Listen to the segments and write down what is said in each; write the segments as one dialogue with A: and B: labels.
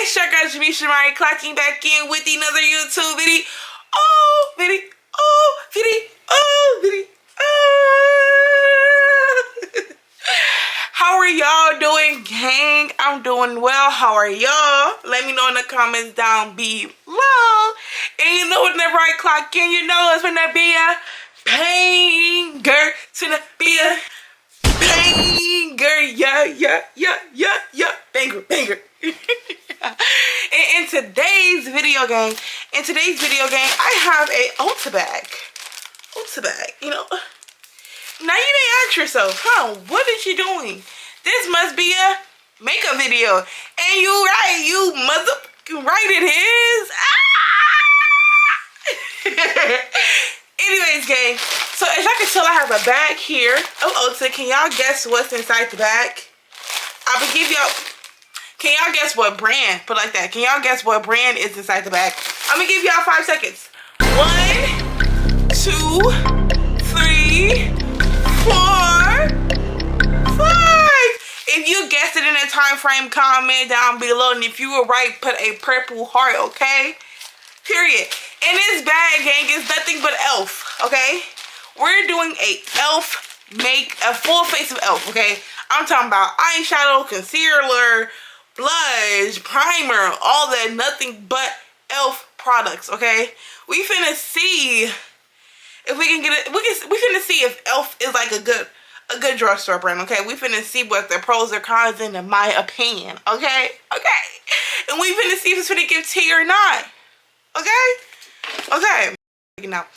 A: It's your girl Jamesha Amari clocking back in with another YouTube video. How are y'all doing, gang? I'm doing well. How are y'all? Let me know in the comments down below. And you know, whenever I clock in, you know it's gonna be a banger. It's gonna be a banger. Yeah. Banger. In today's video game, I have a Ulta bag. You know, now you may ask yourself, what is she doing? This must be a makeup video. And you right, you right it is. Anyways, gang, so as y'all can tell, I have a bag here of Ulta. Can y'all guess what's inside the bag? I will give y'all. Can y'all guess what brand? Put like that. Can y'all guess what brand is inside the bag? I'm gonna give y'all 5 seconds. 1, 2, 3, 4, 5. If you guessed it in a time frame, comment down below. And if you were right, put a purple heart, okay? Period. In this bag, gang, is nothing but e.l.f., okay? We're doing a full face of e.l.f., okay? I'm talking about eyeshadow, concealer, blush, primer, all that, nothing but e.l.f. products, okay? We finna see if we can get it. We finna see if e.l.f. is like a good drugstore brand, okay? We finna see what the pros or cons in my opinion, okay? And we finna see if it's finna give tea or not, okay? Now,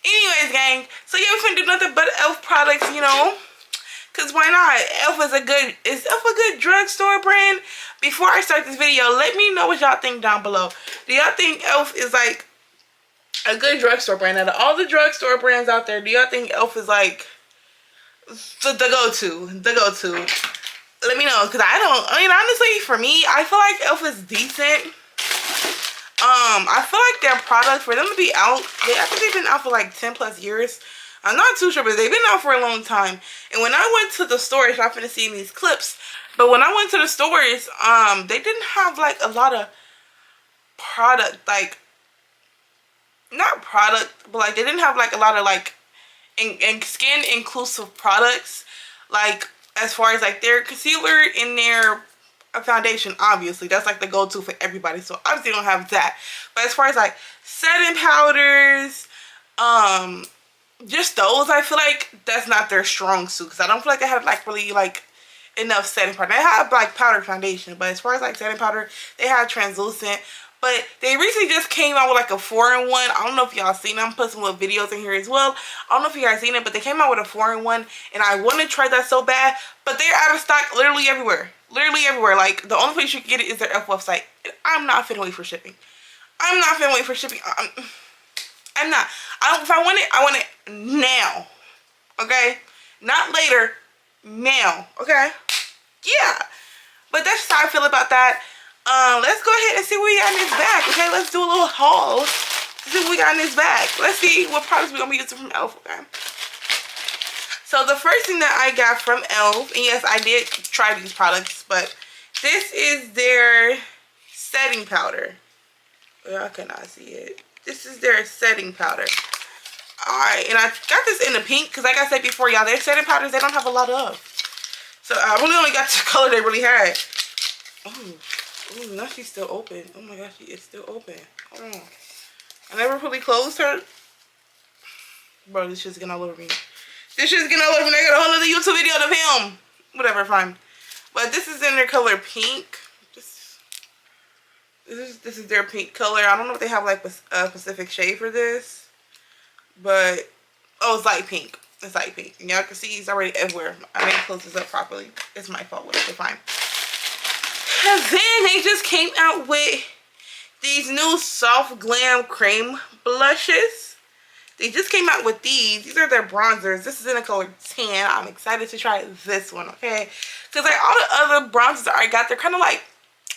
A: anyways, gang, so yeah, we finna do nothing but e.l.f. products, you know, cause why not? e.l.f. is e.l.f. a good drugstore brand? Before I start this video, let me know what y'all think down below. Do y'all think e.l.f. is like a good drugstore brand? Out of all the drugstore brands out there, do y'all think e.l.f. is like the go-to? Let me know, cause I mean, honestly, for me, I feel like e.l.f. is decent. I feel like their product, for them to be out, I think they've been out for like 10 plus years. I'm not too sure, but they've been out for a long time. And when I went to the stores, y'all finna see these clips, but when I went to the stores, they didn't have like a lot of product, like, not product, but like they didn't have like a lot of like skin inclusive products, like as far as like their concealer and their foundation. Obviously that's like the go-to for everybody, so obviously they don't have that. But as far as like setting powders, just those, I feel like that's not their strong suit, because I don't feel like they have like really like enough setting powder. They have like powder foundation, but as far as like setting powder, they have translucent. But they recently just came out with like a 4-in-1. I don't know if y'all seen it. I'm putting some little videos in here as well. I don't know if you guys seen it, but they came out with a 4-in-1, and I want to try that so bad, but they're out of stock literally everywhere. Like the only place you can get it is their e.l.f. website, and I'm not finna wait for shipping. I'm not. If I want it now, okay? Not later, now, okay? Yeah, but that's just how I feel about that. Let's go ahead and see what we got in this bag, okay? Let's do a little haul to see what we got in this bag. Let's see what products we're gonna be using from e.l.f., okay? So the first thing that I got from e.l.f., and yes, I did try these products, but this is their setting powder. Y'all cannot see it. This is their setting powder. Alright, and I got this in the pink, because like I said before, y'all, their setting powders, they don't have a lot of. So I really only got the color they really had. Ooh, now she's still open. Oh my gosh, she is still open. Hold on. I never fully closed her. Bro, this shit's getting all over me. I got a whole other YouTube video to film. Whatever, fine. But this is in their color pink. This is their pink color. I don't know if they have like a specific shade for this, but oh, it's light pink. It's light pink, and y'all can see it's already everywhere. I didn't close this up properly. It's my fault. Whatever, fine. And then they just came out with these new soft glam cream blushes. They just came out with these. These are their bronzers. This is in the color tan. I'm excited to try this one, okay? Because like all the other bronzers that I got, they're kind of like,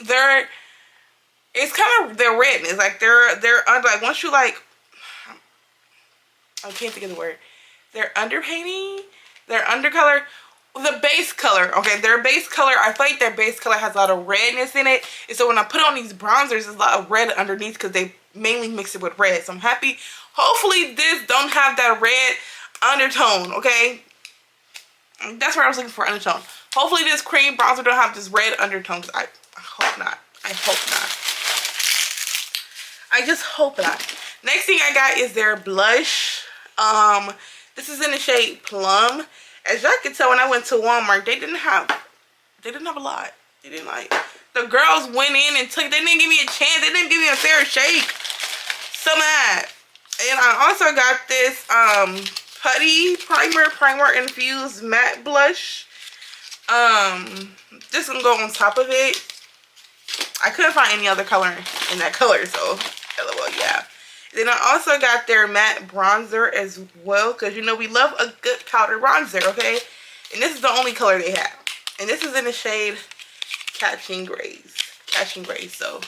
A: they're redness. Like they're under, like once you like, I can't think of the word. They're underpainting, they're undercolor. the base color, okay, their base color, I feel like their base color has a lot of redness in it, and so when I put on these bronzers, there's a lot of red underneath because they mainly mix it with red. So I'm happy. Hopefully this don't have that red undertone, okay? That's what I was looking for, undertone. Hopefully this cream bronzer don't have this red undertone. I hope not. I hope not. I just hope not. Next thing I got is their blush. This is in the shade Plum. As y'all can tell, when I went to Walmart, they didn't have a lot. They didn't like, the girls went in and took, they didn't give me a chance. They didn't give me a fair shake. So mad. And I also got this Putty Primer Infused Matte Blush. This one go on top of it. I couldn't find any other color in that color, so LOL, yeah. Then I also got their matte bronzer as well, because you know we love a good powder bronzer, okay? And this is the only color they have. And this is in the shade Catching Grays. So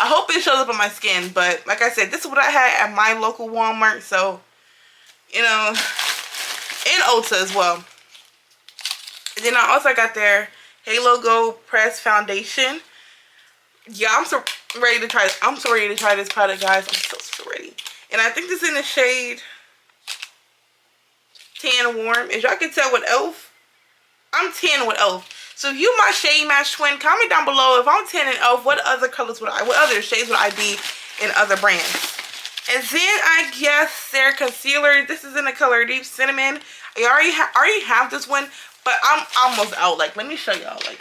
A: I hope it shows up on my skin, but like I said, this is what I had at my local Walmart, so, you know, and Ulta as well. And then I also got their Halo Gold Pressed Foundation. Yeah, I'm so ready to try this. I'm so ready to try this product, guys. I'm so ready. And I think this is in the shade Tan Warm. As y'all can tell with e.l.f., I'm tan with e.l.f. So if you my shade match twin, comment down below if I'm tan in e.l.f., what other shades would I be in other brands? And then I guess their concealer. This is in the color Deep Cinnamon. I already have this one, but I'm almost out. Like, let me show y'all. Like,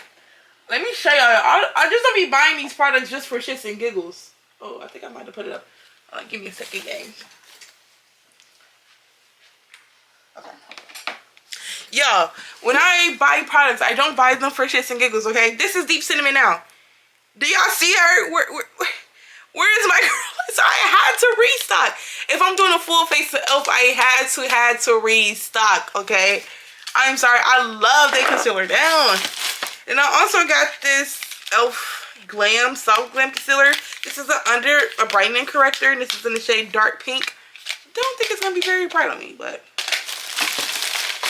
A: let me show y'all. I just don't be buying these products just for shits and giggles. Oh, I think I might have put it up. Give me a second, gang. Okay. Yo, when I buy products, I don't buy them for shits and giggles, okay? This is Deep Cinnamon now. Do y'all see her? Where is my girl? So I had to restock. If I'm doing a full face of e.l.f., I had to restock, okay? I'm sorry. I love their concealer down. And I also got this e.l.f. Glam Soft Glam Concealer. This is a brightening corrector, and this is in the shade Dark Pink. Don't think it's going to be very bright on me, but...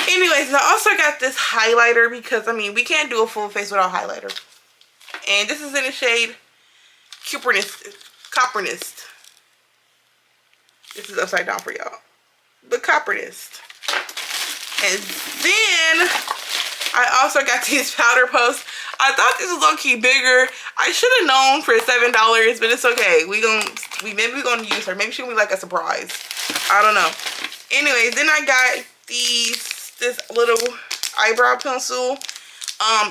A: Anyways, I also got this highlighter because, I mean, we can't do a full face without highlighter. And this is in the shade Coppernist. This is upside down for y'all. The Coppernist. And then I also got these powder puffs. I thought this was low-key bigger. I should have known for $7, but it's okay. Maybe we're gonna use her. Maybe she'll be like a surprise. I don't know. Anyways, then I got this little eyebrow pencil.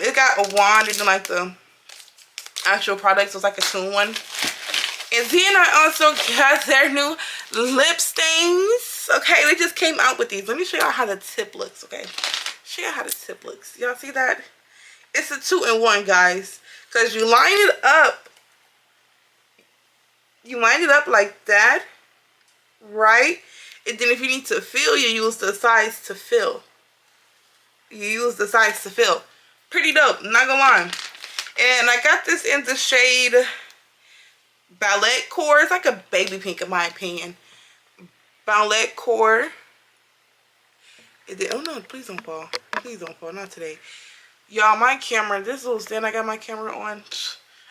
A: It got a wand and then like the actual product, so it's like a 2-in-1. And then I also got their new lip stains. Okay, they just came out with these. Let me show y'all how the tip looks, okay? Show y'all how the tip looks. Y'all see that? It's a 2-in-1, guys. Because you line it up. You line it up like that. Right? And then if you need to fill, you use the sides to fill. Pretty dope, not gonna lie. And I got this in the shade Ballet Core. It's like a baby pink in my opinion. Ballet Core. Oh no, please don't fall. Please don't fall, not today. Y'all, my camera, this little stand I got my camera on,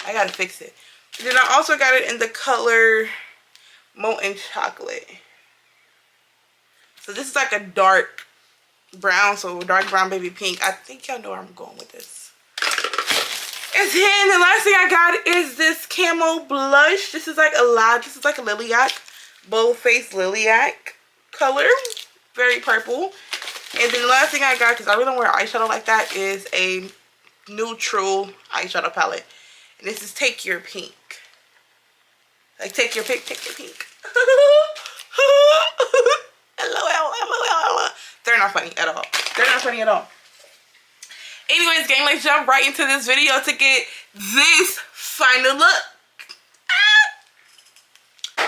A: I gotta fix it. And then I also got it in the color Molten Chocolate. So this is like a dark brown, so dark brown baby pink. I think y'all know where I'm going with this. And then the last thing I got is this camo blush. This is like a lilac, bold face lilac color. Very purple. And then the last thing I got, because I really don't wear eyeshadow like that, is a neutral eyeshadow palette. And this is Take Your Pink. Like, take your pick, take your pink. LOL. They're not funny at all. They're not funny at all. Anyways, gang, let's jump right into this video to get this final look.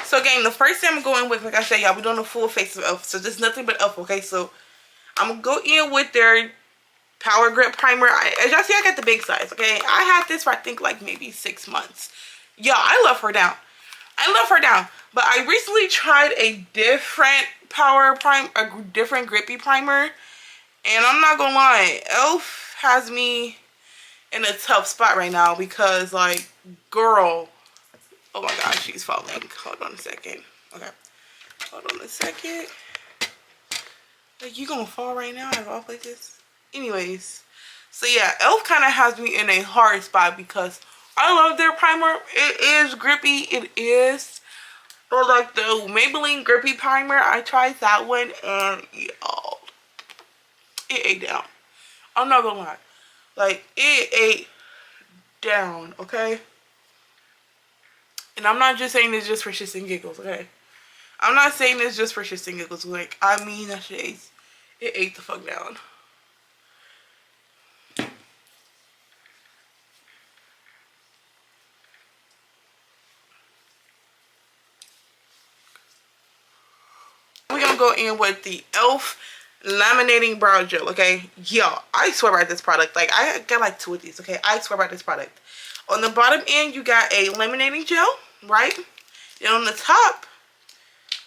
A: So, gang, the first thing I'm going with, like I said, y'all, we're doing a full face of e.l.f. So, there's nothing but e.l.f., okay? So, I'm going to go in with their Power Grip Primer. As y'all see, I got the big size, okay? I had this for, I think, like, maybe 6 months. Y'all, I love her down. But I recently tried a different grippy primer. And I'm not gonna lie, Elf has me in a tough spot right now because, like, girl, oh my gosh, she's falling. Hold on a second. Okay, hold on a second. Like, you gonna fall right now out of all places? Anyways, so yeah, Elf kind of has me in a hard spot because I love their primer. It is grippy. It is. But like the Maybelline grippy primer, I tried that one and y'all, it ate down. I'm not gonna lie. Like, it ate down, okay? And I'm not just saying this just for shits and giggles, okay? I'm not saying this just for shits and giggles. Like, I mean that shit ate, it ate the fuck down. We're gonna go in with the Elf laminating brow gel, okay? Yo, I swear by this product. Like, I got like 2 of these, okay? I swear by this product. On the bottom end, you got a laminating gel, right? And on the top,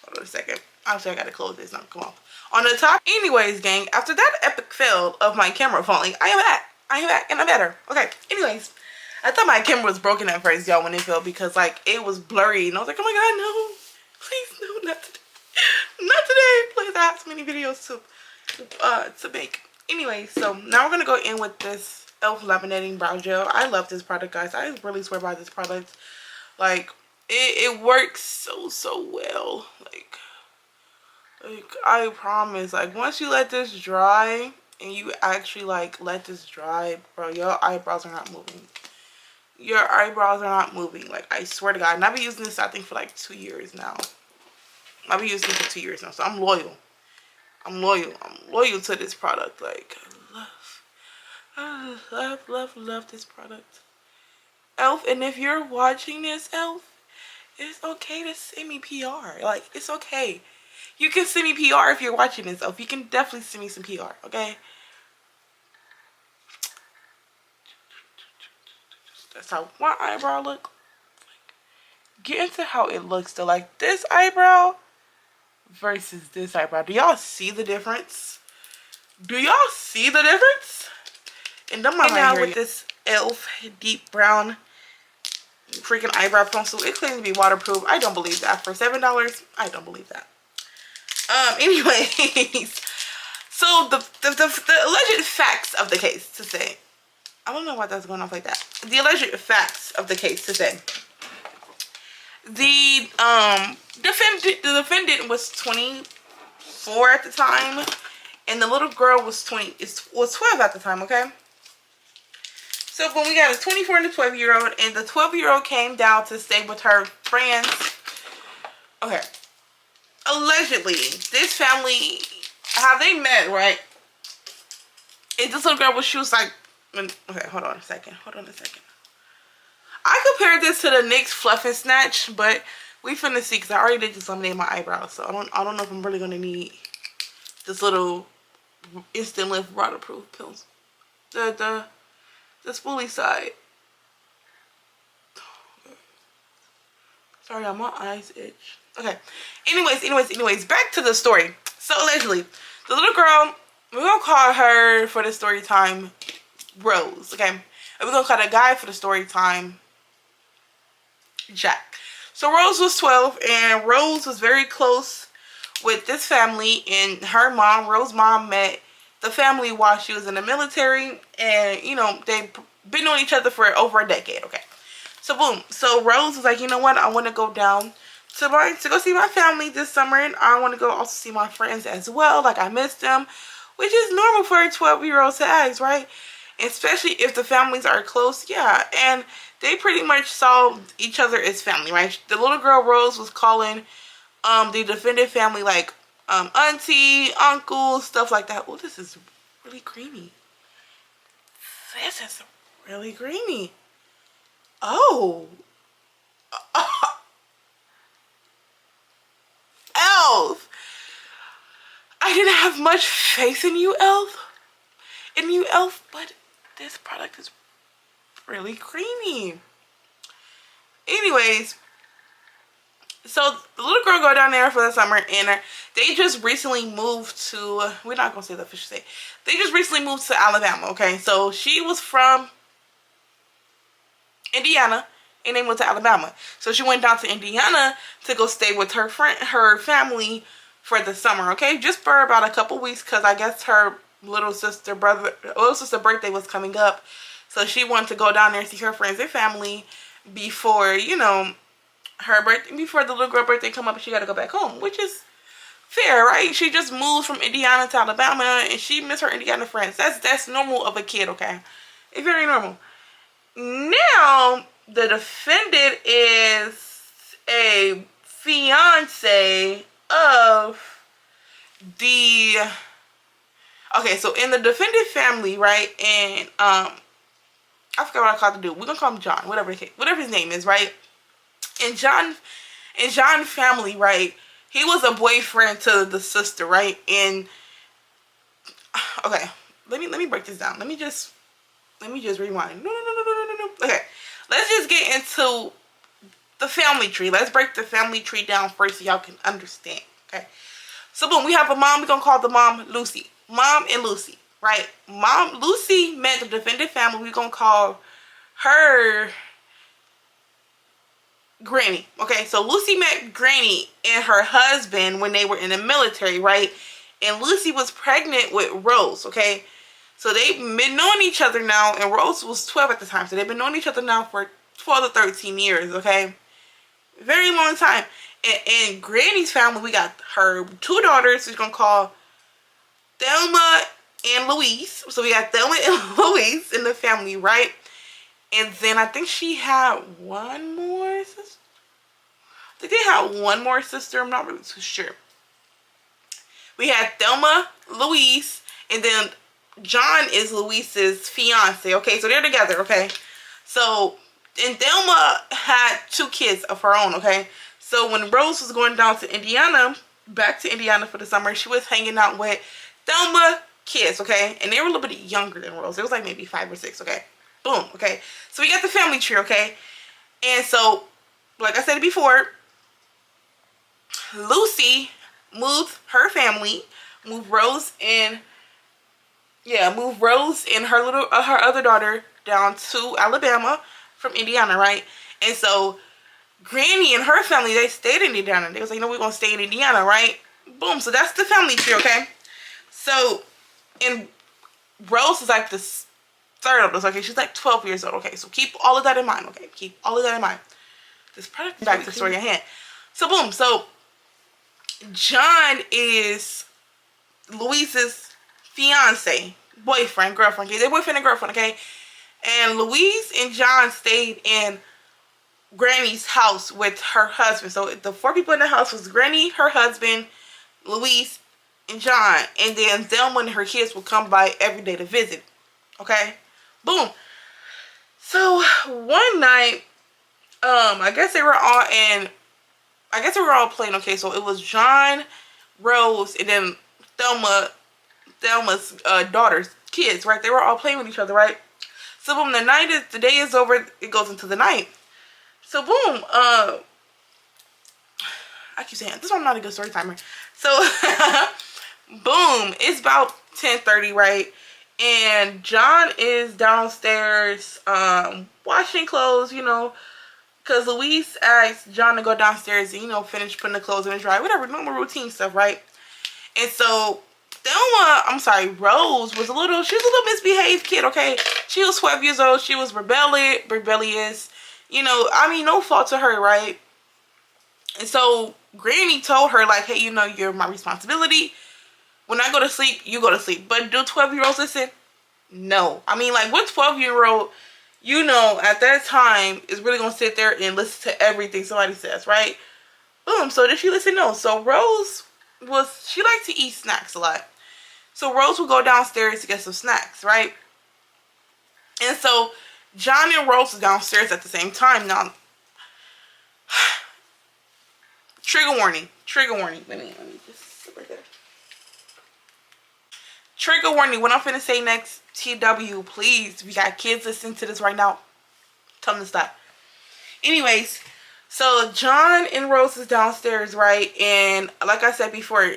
A: hold on a second. Obviously, I gotta close this, not come off. On the top, anyways, gang, after that epic fail of my camera falling, I am back. I am back and I'm better. Okay, anyways, I thought my camera was broken at first, y'all, when it fell because, like, it was blurry. And I was like, oh my god, no. Please, no, not today. Not today. Please, I have so many videos to make. Anyway, so now we're gonna go in with this Elf laminating brow gel. I love this product, guys. I really swear by this product. Like, it works so well. Like I promise. Like, once you let this dry and you actually like let this dry, bro, your eyebrows are not moving. Your eyebrows are not moving. Like, I swear to God. And I've been using this, I think, for like 2 years now. I've been using it for 2 years now, so I'm loyal. I'm loyal to this product. Like, I love this product. Elf, and if you're watching this, Elf, it's okay to send me PR. Like, it's okay. You can send me PR if you're watching this, Elf. You can definitely send me some PR, okay? That's how my eyebrow look. Get into how it looks though. Like, this eyebrow versus this eyebrow. Do y'all see the difference? Do y'all see the difference? And don't mind now with this Elf deep brown freaking eyebrow pencil. It claims to be waterproof. I don't believe that. For $7, I don't believe that. Anyways, so the alleged facts of the case to say. I don't know why that's going off like that. The alleged facts of the case to say. The defendant was 24 at the time, and the little girl was 12 at the time, okay? So when we got a 24 and a 12-year-old, and the 12-year-old came down to stay with her friends. Okay. Allegedly, this family, how they met, right? And this little girl, she was like, okay, hold on a second. I compared this to the NYX Fluff and Snatch, but we finna see because I already did just laminate my eyebrows, so I don't know if I'm really gonna need this little instant lift waterproof pills. The spoolie side. Sorry, my eyes itch. Okay. Anyways, back to the story. So allegedly, the little girl, we're gonna call her for the story time Rose, okay? And we're gonna call the guy for the story time Jack. So Rose was 12, and Rose was very close with this family, and her mom, Rose's mom, met the family while she was in the military, and you know, they've been knowing each other for over a decade, okay? So boom, so Rose was like, you know what, I want to go down to go see my family this summer, and I want to go also see my friends as well. Like, I miss them, which is normal for a 12-year-old to ask, right? Especially if the families are close, yeah. And they pretty much saw each other as family, right? The little girl Rose was calling the defendant family like auntie, uncle, stuff like that. Oh, this is really creamy. This is really creamy. Oh. Elf. I didn't have much faith in you, Elf. But this product is really creamy. Anyways, So the little girl go down there for the summer, and they just recently moved to, we're not going to say the official state. They just recently moved to Alabama, okay? So she was from Indiana, and they moved to Alabama. So she went down to Indiana to go stay with her family for the summer, okay? Just for about a couple weeks, because I guess her little sister birthday was coming up. So she wanted to go down there and see her friends and family before, you know, her birthday, before the little girl birthday come up, and she got to go back home, which is fair, right? She just moved from Indiana to Alabama, and she missed her Indiana friends. That's normal of a kid, okay? It's very normal. Now, the defendant is a fiance of the... Okay, so in the defendant family, right, and I forgot what I called the dude. We're gonna call him John, whatever his name is, right? And John family, right? He was a boyfriend to the sister, right? And okay, let me break this down. Let me just rewind. No. Okay, let's just get into the family tree. Let's break the family tree down first so y'all can understand. Okay, so boom, we have a mom. We're gonna call the mom Lucy. Mom and Lucy, right? Mom Lucy met the defendant family. We're gonna call her Granny. Okay, so Lucy met Granny and her husband when they were in the military, right? And Lucy was pregnant with Rose, okay? So they've been knowing each other now, and Rose was 12 at the time. So they've been knowing each other now for 12 to 13 years, okay? Very long time. And in Granny's family, we got her two daughters. We're going to call Thelma and Louise. So we got Thelma and Louise in the family, right? And then I think she had one more sister. I think they had one more sister. I'm not really too sure. We had Thelma, Louise, and then John is Louise's fiance. Okay, so they're together, okay? So, and Thelma had two kids of her own, okay? So when Rose was going down to Indiana, back to Indiana for the summer, she was hanging out with Thelma kids, okay? And they were a little bit younger than Rose. It was like maybe 5 or 6, okay? Boom, okay? So we got the family tree, okay? And so, like I said before, Lucy moved her family, moved Rose and her other daughter down to Alabama from Indiana, right? And so Granny and her family, they stayed in Indiana. They was like, no, we're gonna stay in Indiana, right? Boom. So that's the family tree, okay? So, and Rose is like the third oldest, okay? She's like 12 years old, okay? So keep all of that in mind, okay? Keep all of that in mind. This product, back to the story at hand. So boom. So John is Louise's fiance, boyfriend, girlfriend. Okay? They're boyfriend and girlfriend, okay? And Louise and John stayed in Granny's house with her husband. So the 4 people in the house was Granny, her husband, Louise, and John. And then Thelma and her kids would come by every day to visit. Okay? Boom. So one night, I guess they were all playing, okay? So it was John, Rose, and then Thelma's daughters, kids, right? They were all playing with each other, right? So boom, the day is over, it goes into the night. So boom, I keep saying, this one not a good story timer. So, boom, it's about 10:30, right? And John is downstairs, washing clothes, you know, because Louise asked John to go downstairs and, you know, finish putting the clothes in the dryer, whatever, normal routine stuff, right? And so Rose was a little misbehaved kid, okay? She was 12 years old. She was rebellious. You know, I mean, no fault to her, right? And so Granny told her, like, hey, you know, you're my responsibility. When I go to sleep, you go to sleep. But do 12-year-olds listen? No. I mean, like, what 12-year-old, you know, at that time is really going to sit there and listen to everything somebody says, right? Boom. So did she listen? No. So Rose she liked to eat snacks a lot. So Rose would go downstairs to get some snacks, right? And so John and Rose was downstairs at the same time. Now, trigger warning. Let me just sit right there. Trigger warning. What I'm finna say next, TW, please. If you got kids listening to this right now, tell them to stop. Anyways, So John and Rose is downstairs, right? And like I said before,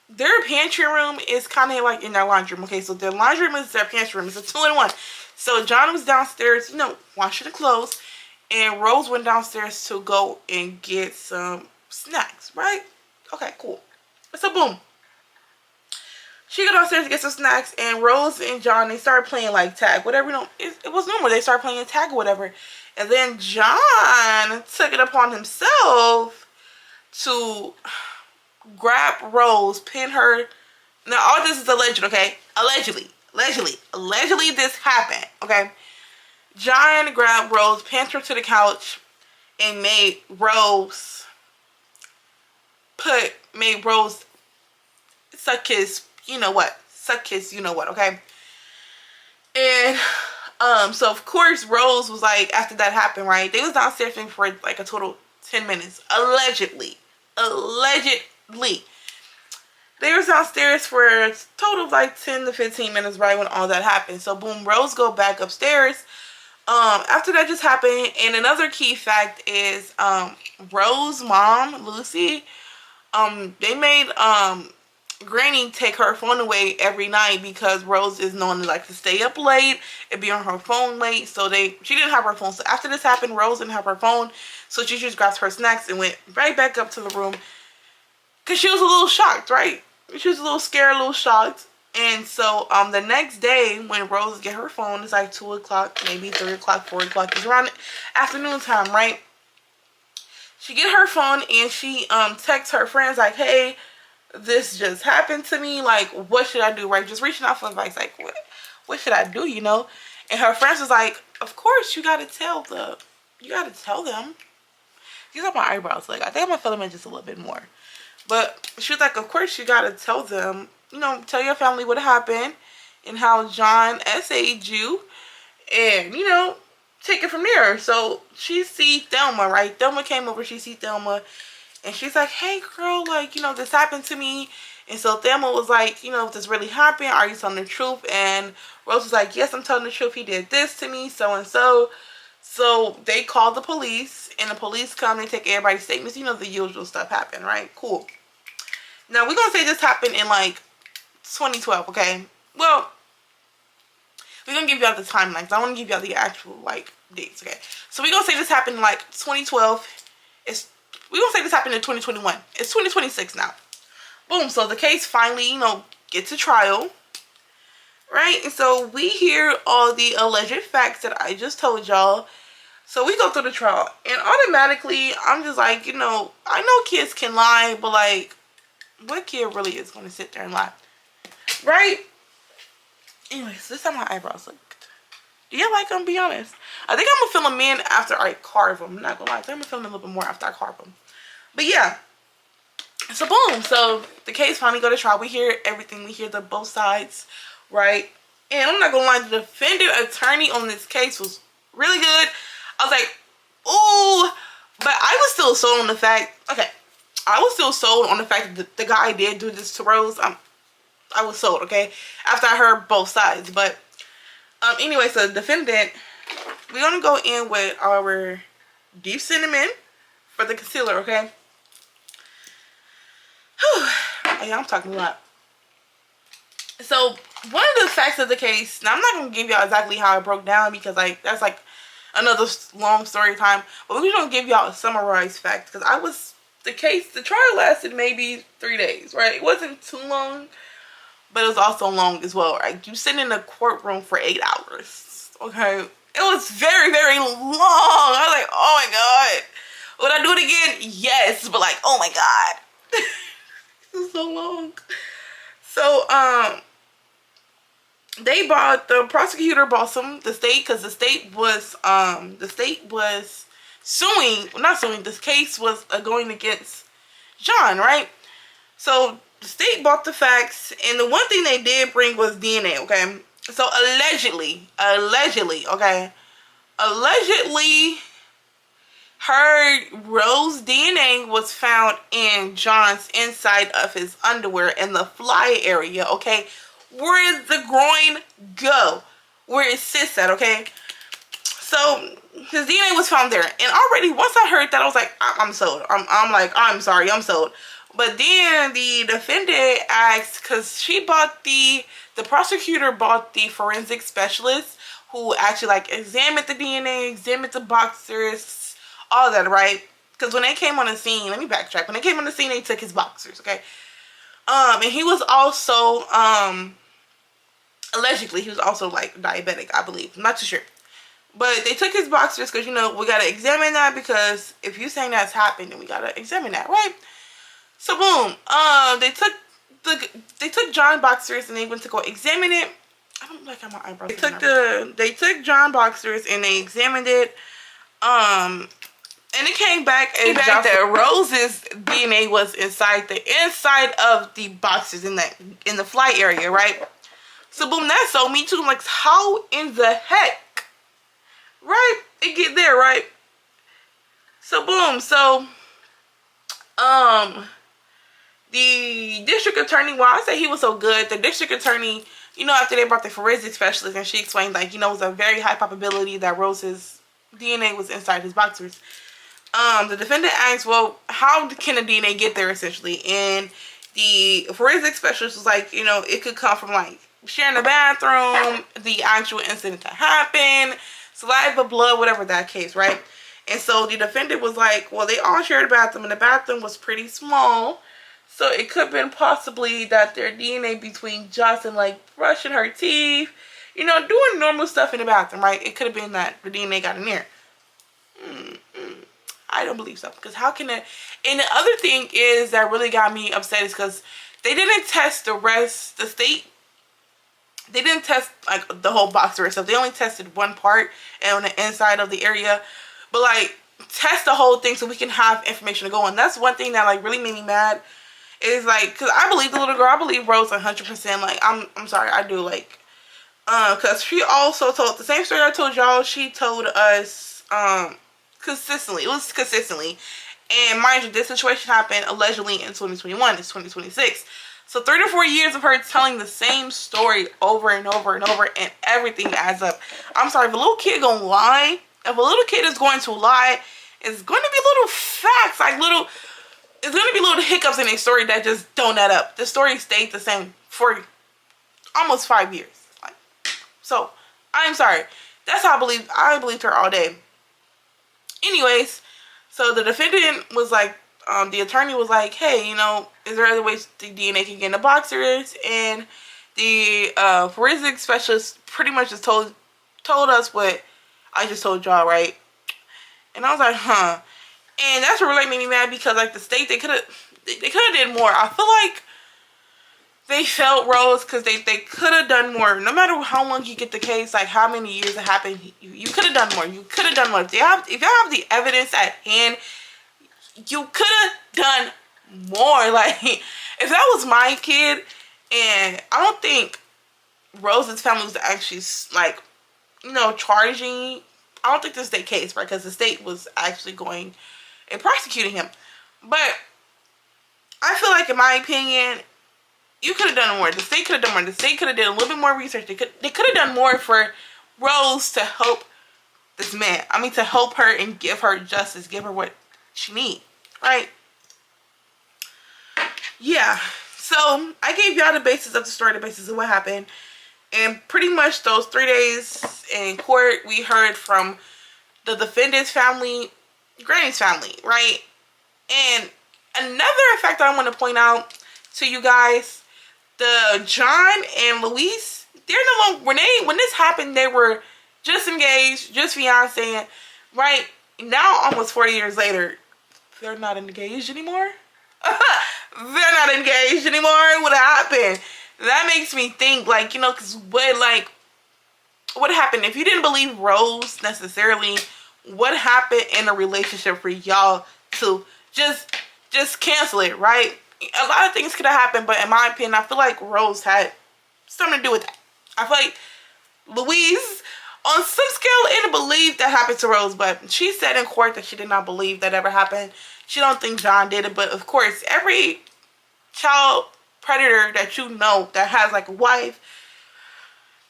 A: their pantry room is kind of like in their laundry room. Okay, so their laundry room is their pantry room. It's a 2-in-1. So John was downstairs, washing the clothes, and Rose went downstairs to go and get some snacks, right? Okay, cool. So boom. She got downstairs to get some snacks, and Rose and John, they started playing like tag, whatever. It was normal. They started playing tag or whatever. And then John took it upon himself to grab Rose, pin her. Now, all this is alleged, okay? Allegedly this happened, okay? John grabbed Rose, pinned her to the couch, and made Rose suck his okay? And so of course Rose was like, after that happened, right? They was downstairs for like a total 10 minutes. Allegedly. They was downstairs for a total of like 10 to 15 minutes, right, when all that happened. So boom, Rose go back upstairs. After that just happened, and another key fact is Rose's mom, Lucy, they made Granny take her phone away every night because Rose is known to like to stay up late and be on her phone late. So she didn't have her phone. So after this happened, Rose didn't have her phone. So she just grabbed her snacks and went right back up to the room because she was a little shocked, right? She was a little scared, a little shocked. And so the next day when Rose get her phone, it's like 2 o'clock, maybe 3 o'clock, 4 o'clock. It's around afternoon time, right? She get her phone and she texts her friends like, hey, this just happened to me, like, what should I do, right? Just reaching out for advice, like, what should I do, And her friends was like, of course you gotta tell them. These are my eyebrows, like, I think I'm gonna fill them in just a little bit more. But she was like, of course you gotta tell them, tell your family what happened and how John SA'd you, and take it from there. So she see Thelma, right? Thelma came over, she see Thelma. And she's like, hey, girl, like, this happened to me. And so Thelma was like, if this really happened, are you telling the truth? And Rose was like, yes, I'm telling the truth. He did this to me, so and so. So they called the police, and the police come and take everybody's statements. The usual stuff happened, right? Cool. Now, we're going to say this happened in, like, 2012, okay? Well, we're going to give y'all the timeline, because I want to give y'all the actual, like, dates, okay? So we're going to say this happened in, like, 2012. We're going to say this happened in 2021. It's 2026 now. Boom. So the case finally, gets to trial. Right? And so we hear all the alleged facts that I just told y'all. So we go through the trial. And automatically, I'm just like, I know kids can lie. But, like, what kid really is going to sit there and lie? Right? Anyways, this time my eyebrows look. Do you like them? Be honest. I think I'm going to fill them in after I carve them. I'm not going to lie. I think I'm going to fill them in a little bit more after I carve them. But yeah. So boom. So the case finally go to trial. We hear everything. We hear the both sides. Right? And I'm not going to lie. The defendant attorney on this case was really good. I was like, ooh. But I was still sold on the fact. Okay. I was still sold on the fact that the guy did do this to Rose. I was sold. Okay. After I heard both sides. But anyway, so the defendant, we're going to go in with our deep cinnamon for the concealer, okay? Whew. Oh, yeah, I'm talking a lot. So, one of the facts of the case, now I'm not going to give y'all exactly how it broke down because, like, that's, like, another long story time. But we're going to give y'all a summarized fact because the trial lasted maybe 3 days, right? It wasn't too long. But it was also long as well, right? You sit in a courtroom for 8 hours, okay? It was very, very long. I was like, oh my God. Would I do it again? Yes, but like, oh my God. It was so long. So, the prosecutor bought the state, because the state was this case was going against John, right? So, the state bought the facts, and the one thing they did bring was DNA, okay? So, allegedly, okay? Allegedly, Rose DNA was found in John's inside of his underwear in the fly area, okay? Where the groin go, where it sits at, okay? So his DNA was found there, and already once I heard that, I was like, I'm sold. I'm like, I'm sorry, I'm sold. But then the defendant asked, because she bought the prosecutor bought the forensic specialist who actually like examined the DNA, examined the boxers, all that, right? Because when they came on the scene, let me backtrack. When they came on the scene, they took his boxers, okay? And he was also allegedly he was also like diabetic, I believe. I'm not too sure. But they took his boxers because, you know, we got to examine that, because if you saying that's happened, then we got to examine that, right? So boom, they took John boxers and they went to go examine it. I don't like how my eyebrows. They took John boxers and they examined it. And it came back that Rose's DNA was inside of the boxers in the flight area, right? So boom, that sold me too. I'm like, how in the heck, right? It get there, right? So boom, so the district attorney, well, I say he was so good. The district attorney, you know, after they brought the forensic specialist and she explained, like, you know, it was a very high probability that Rose's DNA was inside his boxers. The defendant asked, well, how can the DNA get there, essentially? And the forensic specialist was like, you know, it could come from, like, sharing the bathroom, the actual incident that happened, saliva, blood, whatever that case, right? And so the defendant was like, well, they all shared a bathroom, and the bathroom was pretty small. So it could have been possibly that their DNA between Jocelyn, like, brushing her teeth, you know, doing normal stuff in the bathroom, right? It could have been that the DNA got in there. I don't believe so. Because how can it... And the other thing is that really got me upset is because they didn't test the state. They didn't test, like, the whole boxer and stuff. They only tested one part and on the inside of the area. But, like, test the whole thing so we can have information to go on. That's one thing that, like, really made me mad. Is like, because I believe the little girl, I believe Rose 100%. Like, I'm sorry, I do, like, because she also told the same story I told y'all. She told us consistently. It was consistently. And mind you, this situation happened allegedly in 2021. It's 2026. So 3 to 4 years of her telling the same story over and over and over, and everything adds up. I'm sorry, if a little kid gonna lie, if a little kid is going to lie, it's going to be little facts, like little... It's going to be little hiccups in a story that just don't add up. The story stayed the same for almost 5 years. Like, so, I'm sorry. That's how I believed her all day. Anyways, so the defendant was like, the attorney was like, hey, you know, is there other ways the DNA can get in the boxers? And the forensic specialist pretty much just told us what I just told y'all, right? And I was like, huh. And that's what really made me mad, because, like, the state, they could have did more. I feel like they failed Rose because they could have done more. No matter how long you get the case, like how many years it happened, you could have done more. You could have done more. If y'all have the evidence at hand, you could have done more. Like, if that was my kid, and I don't think Rose's family was actually, like, you know, charging. I don't think this is the case, right? Because the state was actually going and prosecuting him. But I feel like, in my opinion, you could have done more. The state could have done more. The state could have done a little bit more research. They could have done more for Rose to help this man. I mean, to help her and give her justice, give her what she needs, right? Yeah. So I gave y'all the basis of the story, the basis of what happened. And pretty much those 3 days in court, we heard from the defendant's family, Granny's family, right? And another fact I want to point out to you guys, the John and Louise, they're no longer, when this happened, they were just engaged, just fiancé, right? Now, almost 40 years later, they're not engaged anymore. They're not engaged anymore. What happened? That makes me think, like, you know, because what happened? If you didn't believe Rose necessarily, what happened in a relationship for y'all to just cancel it, right? A lot of things could have happened, but in my opinion, I feel like Rose had something to do with that. I feel like Louise, on some scale, didn't believe that happened to Rose, but she said in court that she did not believe that ever happened. She don't think John did it, but of course, every child predator that you know that has, like, a wife,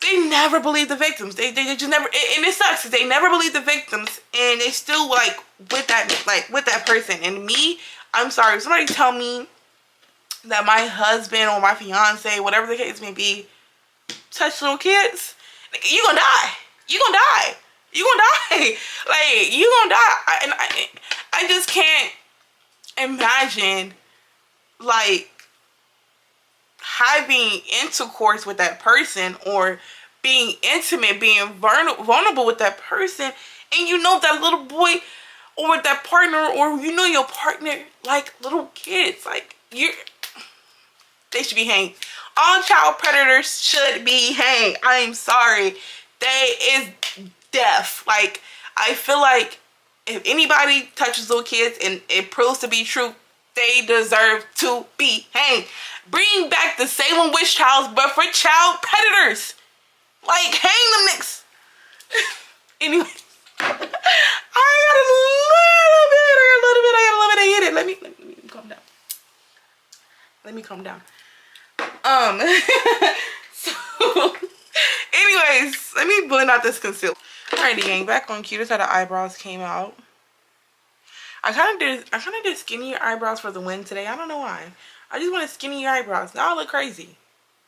A: they never believe the victims. They just never, and it sucks. They never believe the victims, and they still like with that person. And me, I'm sorry. If somebody tell me that my husband or my fiance, whatever the case may be, touch little kids, you gonna die. You gonna die. You gonna die. Like, you gonna die. And I just can't imagine like having intercourse with that person, or being intimate, being vulnerable with that person, and you know that little boy or that partner, or you know your partner like little kids. Like, they should be hanged. All child predators should be hanged. I'm sorry. They is death. Like, I feel like if anybody touches little kids and it proves to be true, they deserve to be hanged. Bring back the Salem witch trials, but for child predators. Like, hang them niggas. Anyway, I got a little bit. I hit it. Let me calm down. Let me calm down. So, anyways, let me blend out this concealer. Alrighty, gang, back on cue. This is how the eyebrows came out. I kind of did skinnier eyebrows for the win today. I don't know why. I just want skinnier eyebrows. Now I look crazy.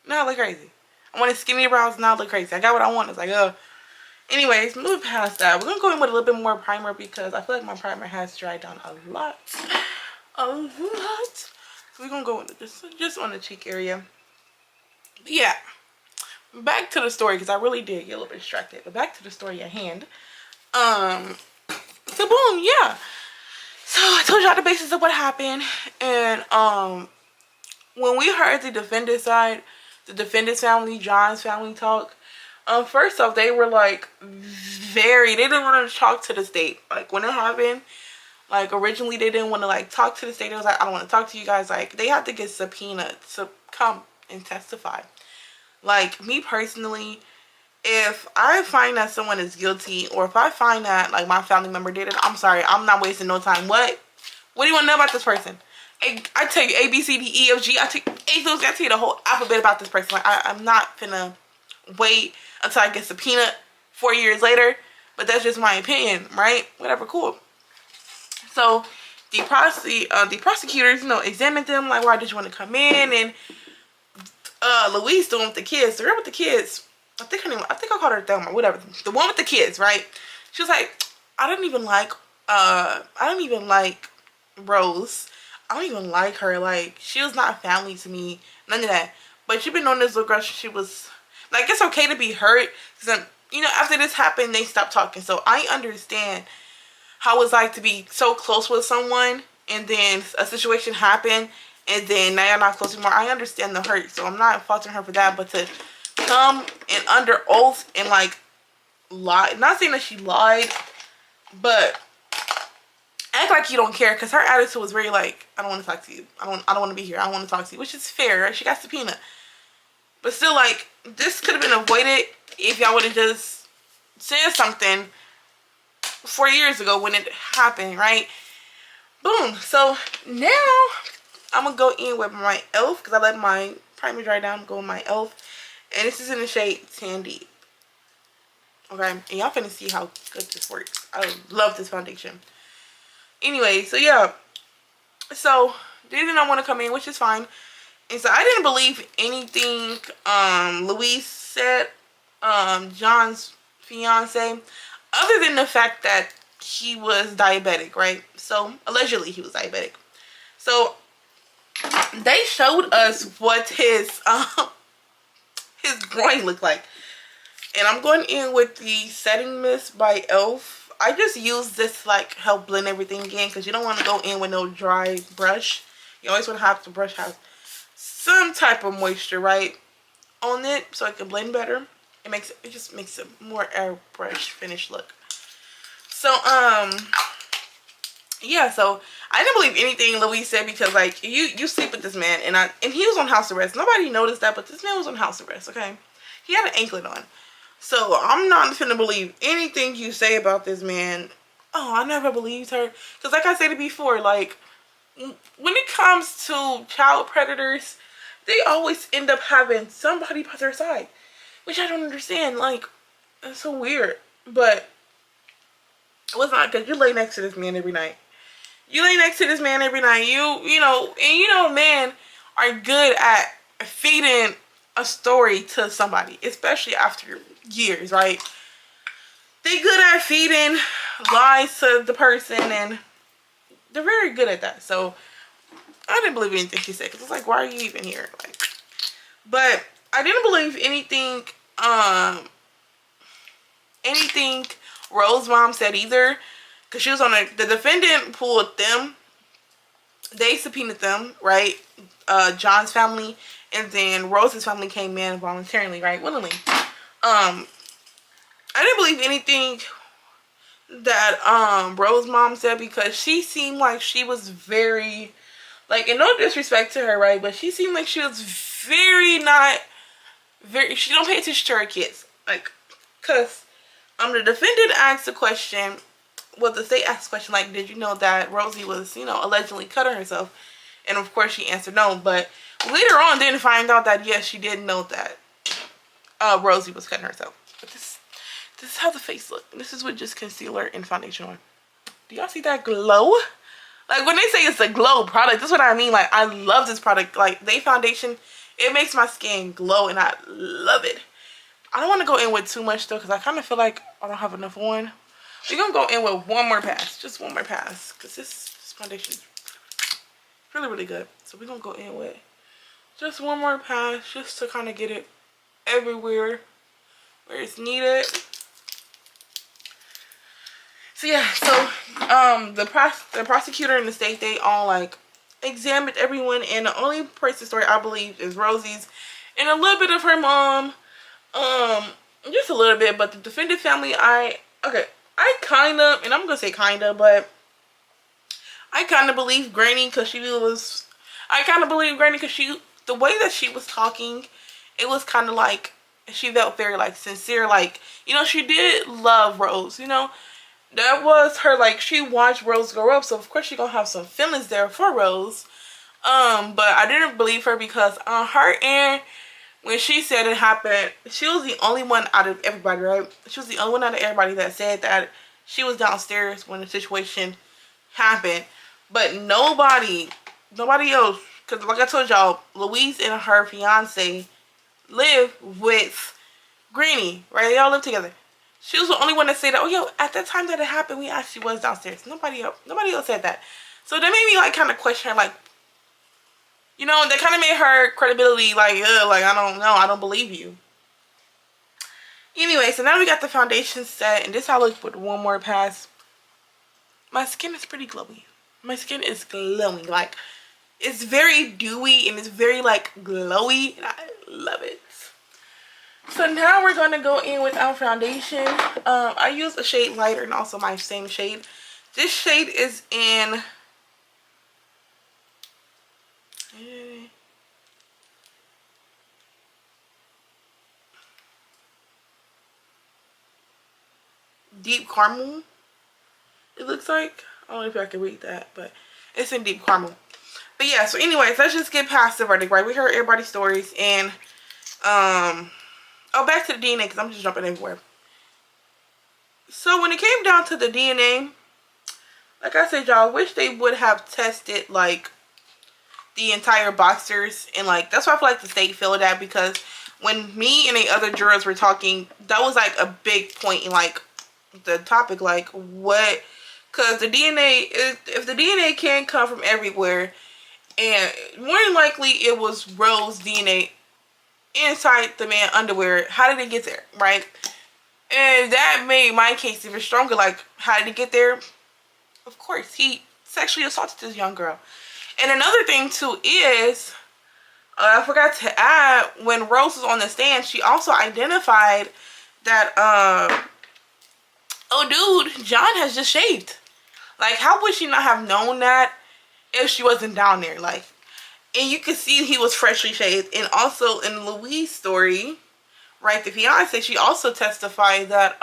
A: Now I look crazy. I wanted skinnier brows. Now I look crazy. I got what I want. It's like, anyways, moving past that, we're gonna go in with a little bit more primer because I feel like my primer has dried down a lot. So we're gonna go into this just on the cheek area. But yeah, back to the story, because I really did get a little bit distracted. But back to the story at hand. So boom, yeah. So I told y'all the basis of what happened, and when we heard the defendant's side, the defendant's family, John's family talk, first off, they were like they didn't want to talk to the state. Like, when it happened, like, originally they didn't want to like talk to the state. They was like, I don't want to talk to you guys. Like, they had to get subpoenaed to come and testify. Like, me personally, if I find that someone is guilty, or if I find that like my family member did it, I'm sorry, I'm not wasting no time. What do you want to know about this person? I tell you A, B, C, D, E, F, G. I tell you the whole alphabet about this person. Like, I'm not finna wait until I get subpoenaed 4 years later. But that's just my opinion, right? Whatever, cool. So the prosecutors, examined them. Like, why did you want to come in? And Louise, the one with the kids, the girl with the kids, I think I called her Thelma, whatever. The one with the kids, right? She was like, I don't even like Rose. I don't even like her. Like, she was not family to me. None of that. But you've been on this little girl. She was like, it's okay to be hurt. Because, after this happened, they stopped talking. So I understand how it's like to be so close with someone, and then a situation happened, and then now you're not close anymore. I understand the hurt. So I'm not faulting her for that. But to come and under oath and like lie, not saying that she lied, but act like you don't care, because her attitude was very like, I don't want to talk to you. I don't want to be here. I don't want to talk to you, which is fair, right? She got subpoenaed. But still, like, this could have been avoided if y'all would have just said something 4 years ago when it happened, right? Boom. So now I'm going to go in with my e.l.f. because I let my primer dry down. Go with my e.l.f. And this is in the shade Tan Deep. Okay? And y'all finna see how good this works. I love this foundation. Anyway, so yeah. So they did not want to come in, which is fine. And so I didn't believe anything Louise said, John's fiance, other than the fact that he was diabetic, right? So allegedly he was diabetic. So they showed us what his groin looked like. And I'm going in with the Setting Mist by e.l.f. I just use this to like help blend everything in, because you don't want to go in with no dry brush. You always want to have the brush have some type of moisture, right, on it, so it can blend better. It just makes a more airbrush finish look. So yeah, so I didn't believe anything Louise said, because like you sleep with this man, and he was on house arrest. Nobody noticed that, but this man was on house arrest. Okay, he had an anklet on. So I'm not gonna believe anything you say about this man. Oh, I never believed her, because like I said before, like when it comes to child predators, they always end up having somebody by their side. which I don't understand. Like, it's so weird. But it was not, because you lay next to this man every night. You lay next to this man every night. You know, and you know, men are good at feeding a story to somebody, especially after years, right? They good at feeding lies to the person, and they're very good at that. So I didn't believe anything she said, because it's like, why are you even here? Like, but I didn't believe anything Rose's mom said either, because she was on the defendant pulled them. They subpoenaed them, right? John's family, and then Rose's family came in voluntarily, right? Willingly. I didn't believe anything that Rose's mom said, because she seemed like she was very, like, and no disrespect to her, right? But she seemed like she was very not very, she don't pay attention to her kids. Like, cause the defendant asked a question, well, the state asked a question, like, did you know that Rosie was, you know, allegedly cutting herself? And of course she answered no, but later on didn't find out that yes, she did know that Rosie was cutting herself. But this is how the face looked. This is with just concealer and foundation on. Do y'all see that glow? Like, when they say it's a glow product, that's what I mean. Like, I love this product. Like, they foundation, it makes my skin glow, and I love it. I don't want to go in with too much though, because I kind of feel like I don't have enough on. We're gonna go in with one more pass, just one more pass, because this foundation is really, really good. So we're gonna go in with just one more pass, just to kind of get it everywhere where it's needed. So yeah, so the prosecutor and the state, they all like examined everyone, and the only person's story I believe is Rosie's, and a little bit of her mom, just a little bit. But the defendant family, I kind of, and I'm gonna say kind of, but I kind of believe Granny, because she, the way that she was talking, it was kind of like she felt very like sincere, like, you know, she did love Rose, you know. That was her, like, she watched Rose grow up, so of course she gonna have some feelings there for Rose. But I didn't believe her, because on her end, when she said it happened, she was the only one out of everybody, right? She was the only one out of everybody that said that she was downstairs when the situation happened. But nobody else, because like I told y'all, Louise and her fiance live with Granny, right? They all live together. She was the only one that said that, oh, yo, at that time that it happened, we actually was downstairs. Nobody else said that. So that made me, like, kind of question her, like, you know, that kind of made her credibility, like, like, I don't know, I don't believe you. Anyway, so now we got the foundation set, and this is how I look with one more pass. My skin is pretty glowy. My skin is glowing, like, it's very dewy, and it's very, like, glowy, and I love it. So now we're going to go in with our foundation. I use a shade lighter and also my same shade. This shade is in Deep Caramel, it looks like. I don't know if I can read that, but it's in Deep Caramel. But yeah, so anyways, let's just get past the verdict, right? We heard everybody's stories, and oh, back to the DNA, because I'm just jumping everywhere. So when it came down to the DNA, like I said, y'all, I wish they would have tested, like, the entire boxers. And, like, that's why I feel like the state failed at, because when me and the other jurors were talking, that was, like, a big point in, like, the topic. Like, what? Because the DNA, if the DNA can come from everywhere, and more than likely it was Rose's DNA inside the man's underwear, how did it get there, right? And that made my case even stronger. Like, how did it get there? Of course, he sexually assaulted this young girl. And another thing too is, I forgot to add, when Rose was on the stand, she also identified that oh dude, John has just shaved. Like, how would she not have known that if she wasn't down there? Like, and you could see he was freshly shaved. And also in Louise's story, right, the fiance, she also testified that,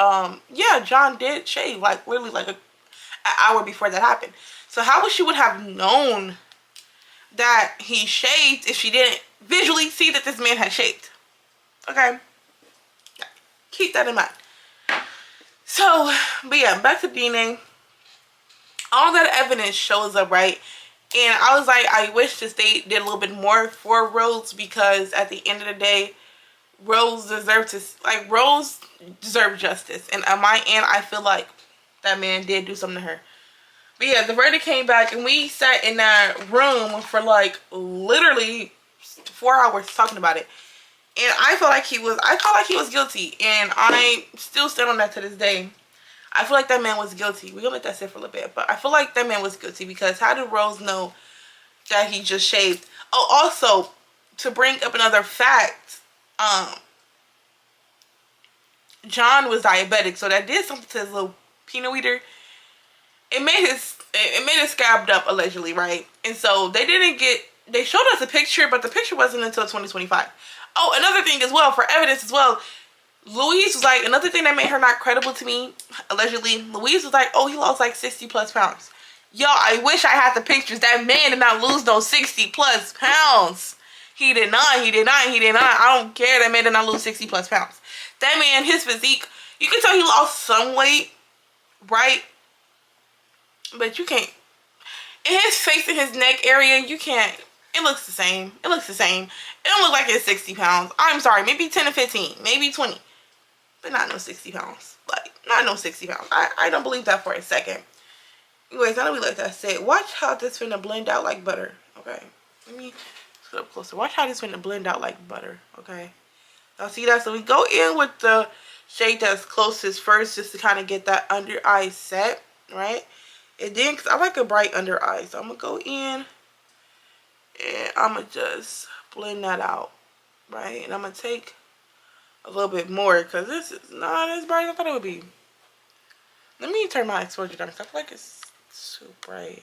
A: yeah, John did shave, like, literally, like, an hour before that happened. So how would she would have known that he shaved if she didn't visually see that this man had shaved? Okay. Keep that in mind. So, but yeah, back to DNA. All that evidence shows up, right? And I was like, I wish the state did a little bit more for Rose, because at the end of the day, Rose deserved justice. And on my end, I feel like that man did do something to her. But yeah, the verdict came back, and we sat in that room for like literally 4 hours talking about it. And I felt like he was guilty, and I still stand on that to this day. I feel like that man was guilty. We're gonna let that sit for a little bit, but I feel like that man was guilty, because how did Rose know that he just shaved? Oh, also, to bring up another fact, John was diabetic, so that did something to his little peanut eater. It made it scabbed up, allegedly, right? And so they showed us a picture, but the picture wasn't until 2025. Oh, another thing as well, for evidence as well, Louise was like, another thing that made her not credible to me, allegedly, Louise was like, oh, he lost like 60 plus pounds. Yo, I wish I had the pictures. That man did not lose those 60 plus pounds. He did not. I don't care. That man did not lose 60 plus pounds. That man, his physique, you can tell he lost some weight, right? But you can't. In his face and his neck area, you can't. It looks the same. It don't look like it's 60 pounds. I'm sorry. Maybe 10 to 15. Maybe 20. But not no 60 pounds. Like, not no 60 pounds. I don't believe that for a second. Anyways, now that we let that sit, watch how this finna blend out like butter. Okay. Let me get up closer. Watch how this finna blend out like butter. Okay. Y'all see that? So we go in with the shade that's closest first, just to kind of get that under eye set. Right? And then, because I like a bright under eye. So I'm going to go in. And I'm going to just blend that out. Right? And I'm going to take a little bit more, because this is not as bright as I thought it would be. Let me turn my exposure down, because I feel like it's too bright.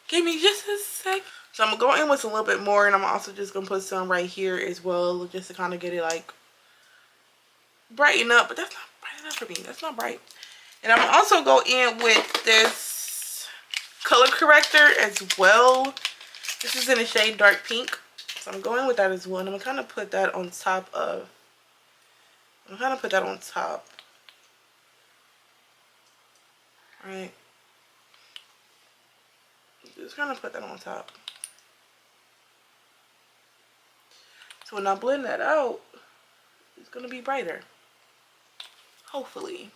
A: Give me just a sec. So I'm going to go in with a little bit more, and I'm also just going to put some right here as well, just to kind of get it like brighten up. But that's not bright enough for me. That's not bright. And I'm going to also go in with this color corrector as well. This is in the shade dark pink. So I'm going with that as well. And I'm going to kind of put that on top of, right? Just kind of put that on top. So when I blend that out, it's going to be brighter. Hopefully.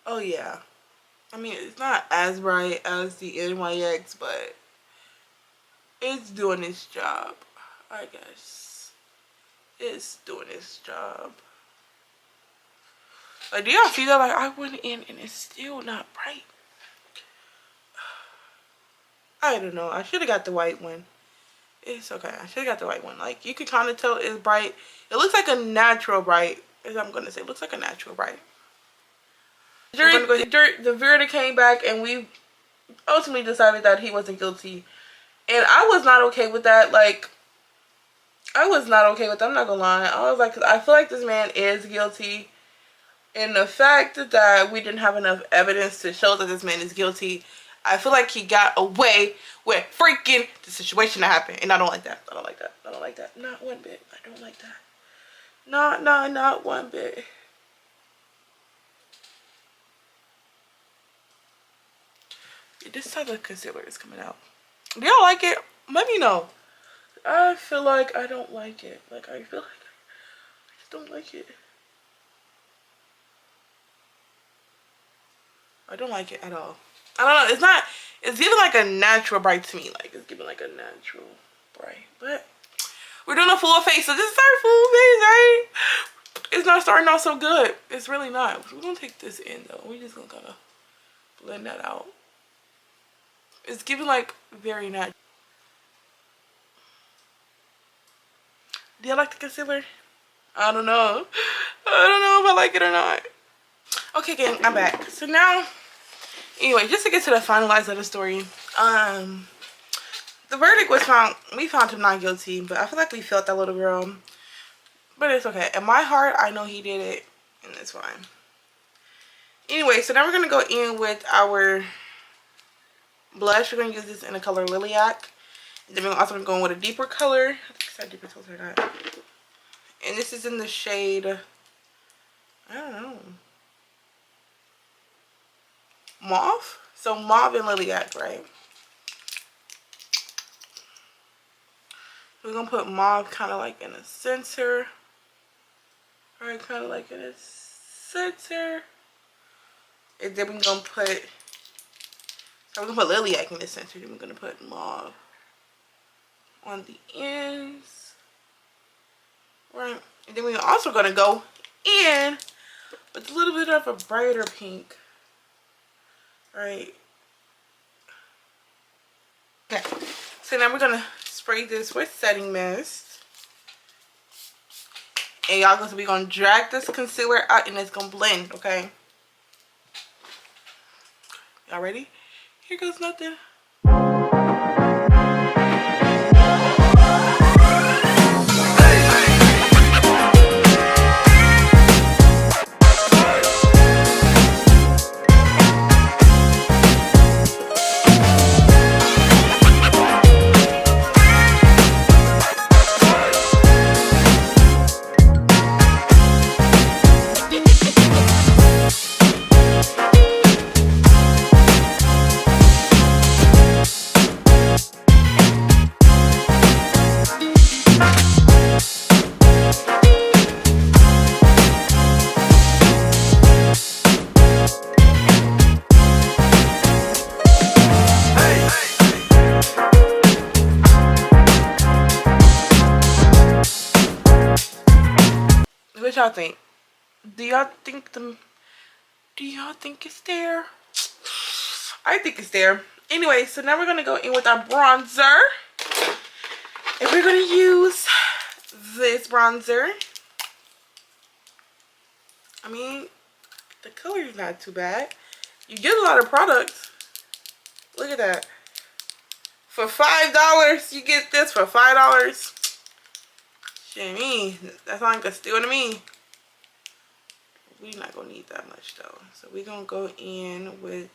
A: Oh yeah. I mean, it's not as bright as the NYX, but it's doing its job, I guess. It's doing its job. Like, do y'all see that? Like, I went in and it's still not bright. I don't know. I should have got the white one. It's okay. I should have got the white one. Like, you can kind of tell it's bright. It looks like a natural bright, as I'm going to say. It looks like a natural bright. The verdict came back, and we ultimately decided that he wasn't guilty. And I was not okay with that. Like, I was not okay with that. I'm not going to lie. I was like, 'cause I feel like this man is guilty. And the fact that we didn't have enough evidence to show that this man is guilty, I feel like he got away with freaking the situation that happened. And I don't like that. I don't like that. Not one bit. I don't like that. Not one bit. This type of concealer is coming out. Do y'all like it? Let me know. I feel like I don't like it. Like, I feel like I just don't like it. I don't like it at all. I don't know. It's giving like a natural bright to me. Like, it's giving like a natural bright. But we're doing a full face. So this is our full face, right? It's not starting off so good. It's really not. We're going to take this in, though. We're just going to kind of blend that out. It's giving like very natural. Do you like the concealer? I don't know. I don't know if I like it or not. Okay, gang, I'm back. So now, anyway, just to get to the finalize of the story, the verdict was we found him not guilty, but I feel like we failed that little girl. But it's okay. In my heart, I know he did it, and it's fine. Anyway, so now we're going to go in with our blush. We're going to use this in the color Lilac. And then we're also gonna go in with a deeper color. I think it's not deeper color or not. And this is in the shade, I don't know, mauve. So mauve and lilac, right? We're gonna put mauve kind of like in the center. All right, kind of like in the center. And then we're gonna put, so we're gonna put lilac in the center. Then we're gonna put mauve on the ends, right? And then we're also gonna go in with a little bit of a brighter pink, right? Okay. So now we're gonna spray this with setting mist. And y'all gonna be gonna drag this concealer out and it's gonna blend, okay? Y'all ready? Here goes nothing. What y'all think? Do y'all think it's there? I think it's there. Anyway, so now we're gonna go in with our bronzer. And we're gonna use this bronzer. I mean, the color is not too bad. You get a lot of products. Look at that. For $5, you get this for $5. Shit, me. That's not like a steal to me. We're not gonna need that much though. So we're gonna go in with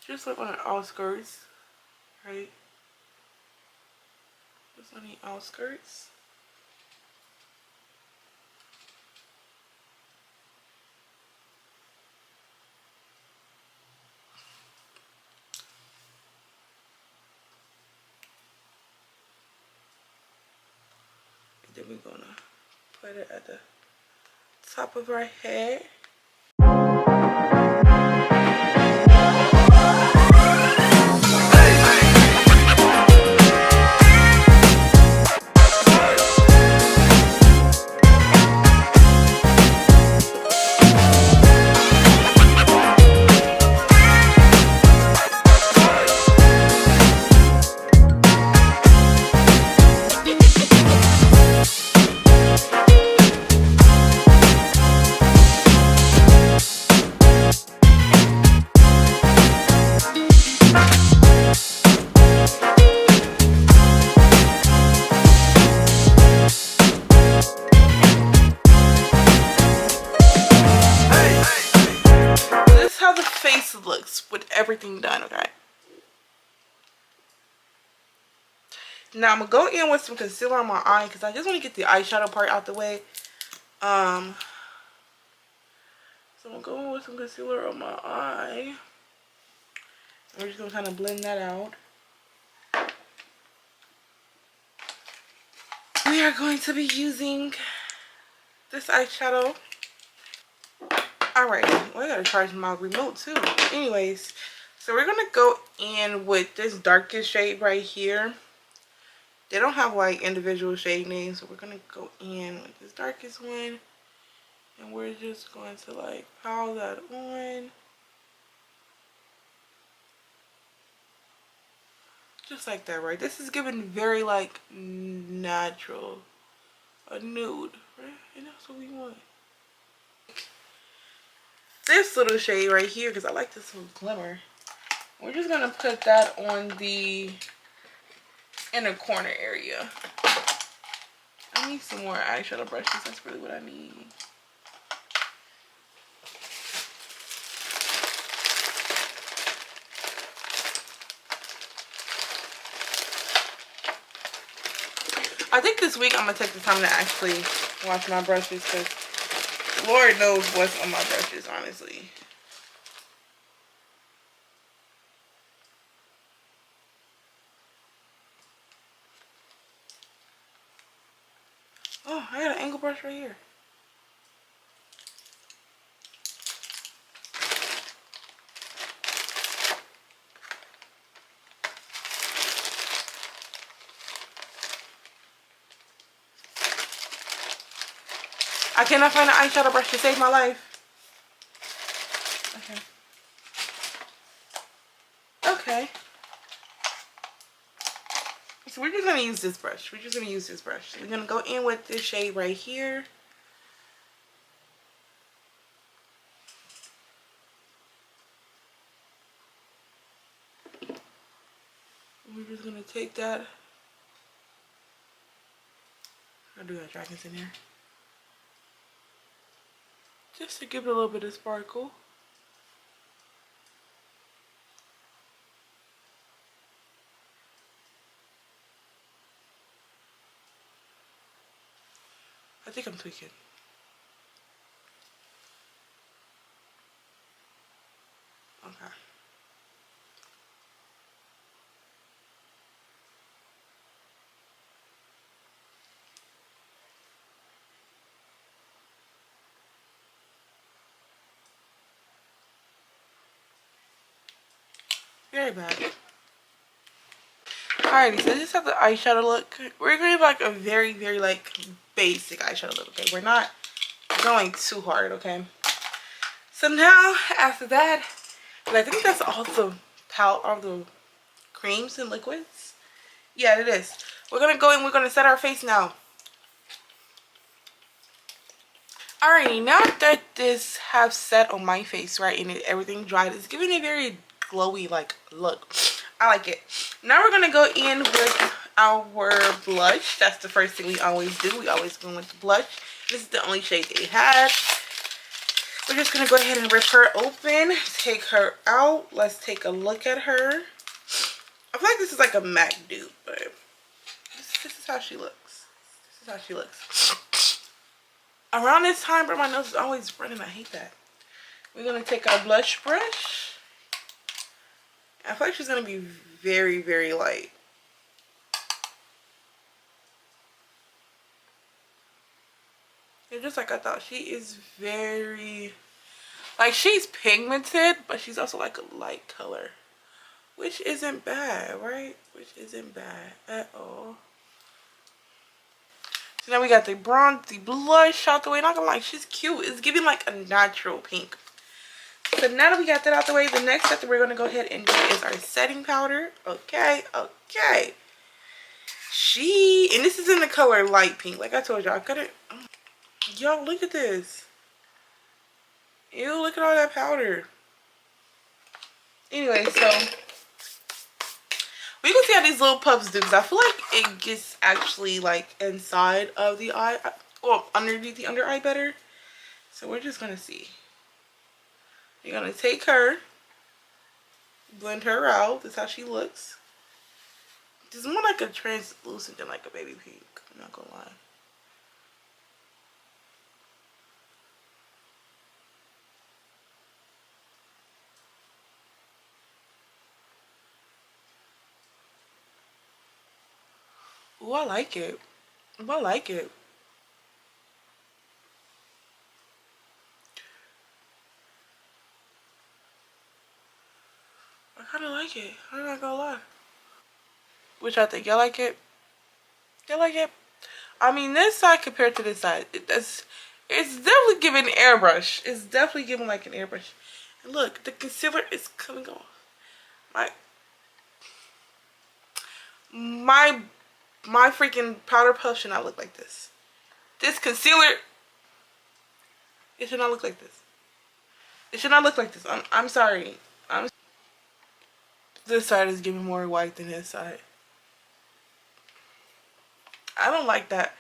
A: just like on the outskirts, right? Just on the outskirts. And then we're gonna put it at the top of our head. Looks with everything done, okay? Now I'm gonna go in with some concealer on my eye because I just want to get the eyeshadow part out the way. So I'm gonna go in with some concealer on my eye. We're just gonna kind of blend that out. We are going to be using this eyeshadow. Alright, well, I gotta charge my remote too. Anyways, so we're gonna go in with this darkest shade right here. They don't have like individual shade names, so we're gonna go in with this darkest one. And we're just going to like pile that on. Just like that, right? This is giving very like natural, a nude, right? And that's what we want. This little shade right here, because I like this little glimmer. We're just gonna put that on the inner corner area. I need some more eyeshadow brushes. That's really what I need. I think this week I'm gonna take the time to actually wash my brushes because Lord knows what's on my brushes, honestly. Oh, I got an angle brush right here. I cannot find an eyeshadow brush to save my life. Okay. Okay. So we're just gonna use this brush. We're just gonna use this brush. We're gonna go in with this shade right here. We're just gonna take that. I do have dragons in here. Just to give it a little bit of sparkle. I think I'm tweaking. Okay. Very bad. Alrighty, so this is how the eyeshadow look. We're going to like a very, very like basic eyeshadow look, okay? We're not going too hard, okay? So now, after that, I think that's all the creams and liquids. Yeah, it is. We're going to go in, we're going to set our face now. Alrighty, now that this have set on my face, right, and everything dried, it's giving a very glowy like look. I like it. Now we're gonna go in with our blush. That's the first thing we always do. We always go in with the blush. This is the only shade they had. We're just gonna go ahead and rip her open, take her out. Let's take a look at her. I feel like this is like a MAC dupe, but this is how she looks. This is how she looks. Around this time, bro, my nose is always running. I hate that. We're gonna take our blush brush. I feel like she's gonna be very, very light. And just like I thought, she is very, like, she's pigmented, but she's also like a light color, which isn't bad, right? Which isn't bad at all. So now we got the blush out the way. Not gonna lie, she's cute. It's giving like a natural pink. So now that we got that out the way, the next step that we're gonna go ahead and do is our setting powder. Okay, okay. And this is in the color light pink. Like I told y'all, I couldn't. Y'all, look at this. Ew, look at all that powder. Anyway, so we can see how these little puffs do, because I feel like it gets actually like inside of the eye, well, underneath the under eye better. So we're just gonna see. You're gonna take her, blend her out. This is how she looks. This is more like a translucent than like a baby pink. I'm not gonna lie. Ooh, I like it. Ooh, I like it. I kind of like it. I'm not gonna lie. Which I think y'all like it. Y'all like it. I mean, this side compared to this side, it's definitely giving airbrush. It's definitely giving like an airbrush. And look, the concealer is coming off. My freaking powder puff should not look like this. This concealer, it should not look like this. It should not look like this. I'm sorry. This side is giving more white than this side. I don't like that.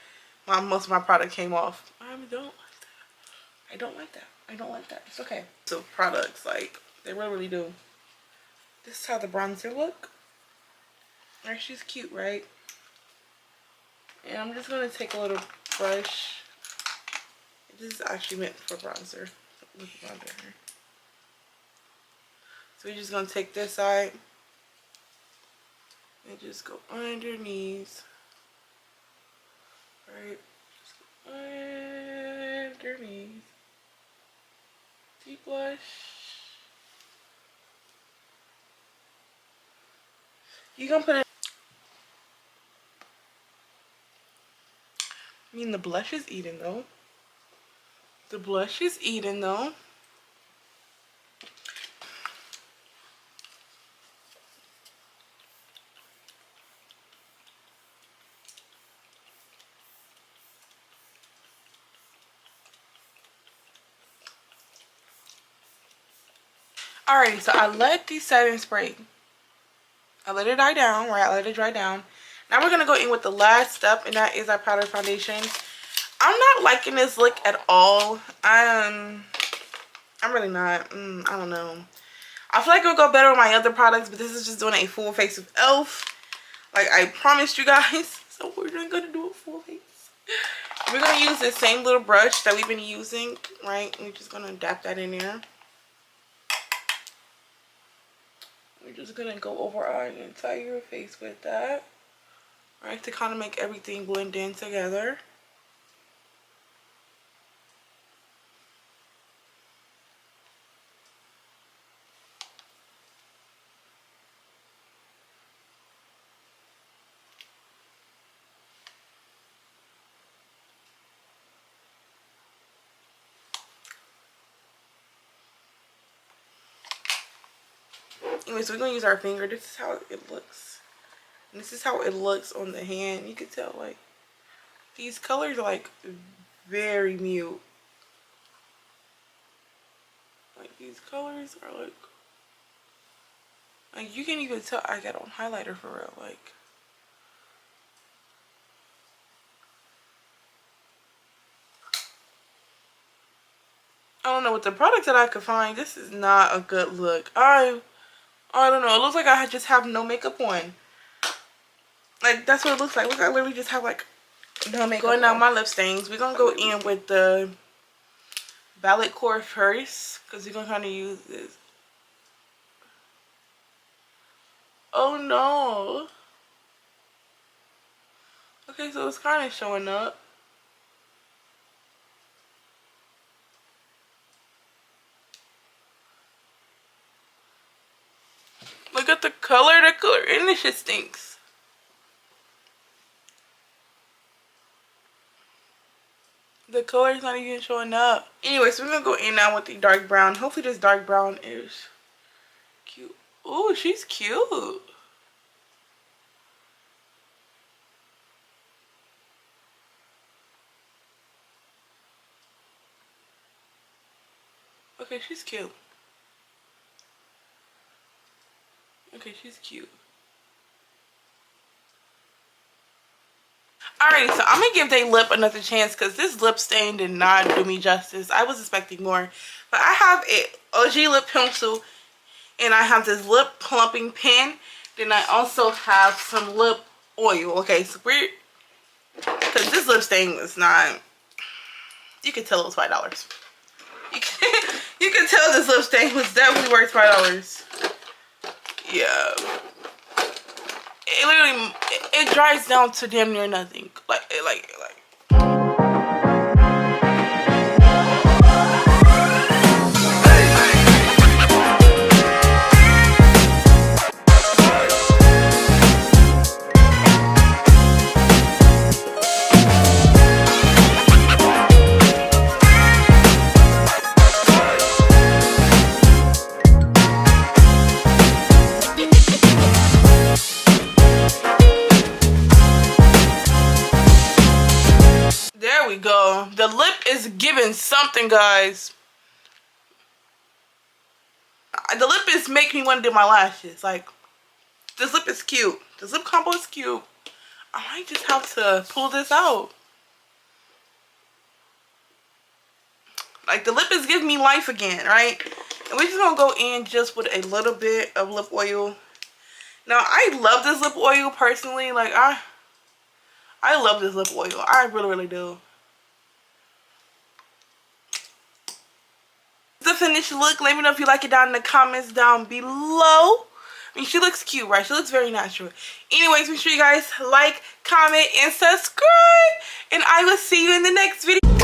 A: Most of my product came off. I don't like that. I don't like that. I don't like that. It's okay. So products, like, they really do. This is how the bronzer look. Right, she's cute, right? And I'm just gonna take a little brush. This is actually meant for bronzer. Look at bronzer here. So we're just gonna take this side and just go underneath. Right, just go underneath. Deep blush. You gonna put it. I mean, the blush is eating though. The blush is eating though. Alrighty, so I let the setting spray. I let it die down, right? I let it dry down. Now we're gonna go in with the last step, and that is our powder foundation. I'm not liking this look at all. I'm really not. I don't know. I feel like it would go better with my other products, but this is just doing a full face of e.l.f. Like I promised you guys. So we're just gonna do a full face. We're gonna use the same little brush that we've been using, right? We're just gonna dap that in there. We're just gonna go over our entire face with that, right? To kind of make everything blend in together. Anyways, we're gonna use our finger. This is how it looks. And this is how it looks on the hand. You can tell, like, these colors are like very mute. Like these colors are like you can even tell I got on highlighter for real. Like, I don't know, with the products that I could find, this is not a good look. I don't know. It looks like I just have no makeup on. Like, that's what it looks like. Look, I literally just have like no makeup on. Going down my lip stains, we're gonna go in with the Ballet Core first, because we're gonna kind of use this. Oh no. Okay, so it's kind of showing up. Look at the color and this shit stinks. The color's not even showing up. Anyway, so we're gonna go in now with the dark brown. Hopefully this dark brown is cute. Oh, she's cute. Okay, she's cute. Okay, she's cute. Alright, so I'm gonna give their lip another chance because this lip stain did not do me justice. I was expecting more. But I have a OG lip pencil and I have this lip plumping pen. Then I also have some lip oil. Okay, so we're, because this lip stain was not, you could tell it was $5. You can tell this lip stain was definitely worth $5. Yeah. It literally, it dries down to damn near nothing. Like. There we go. The lip is giving something, guys. The lip is making me want to do my lashes. Like, this lip is cute. This lip combo is cute. I might just have to pull this out. Like, the lip is giving me life again, right? And we're just gonna go in just with a little bit of lip oil. Now, I love this lip oil personally. Like, I I love this lip oil. I really, really do. The finished look. Let me know if you like it down in the comments down below. I mean, she looks cute, right? She looks very natural. Anyways, make sure you guys like, comment, and subscribe. And I will see you in the next video.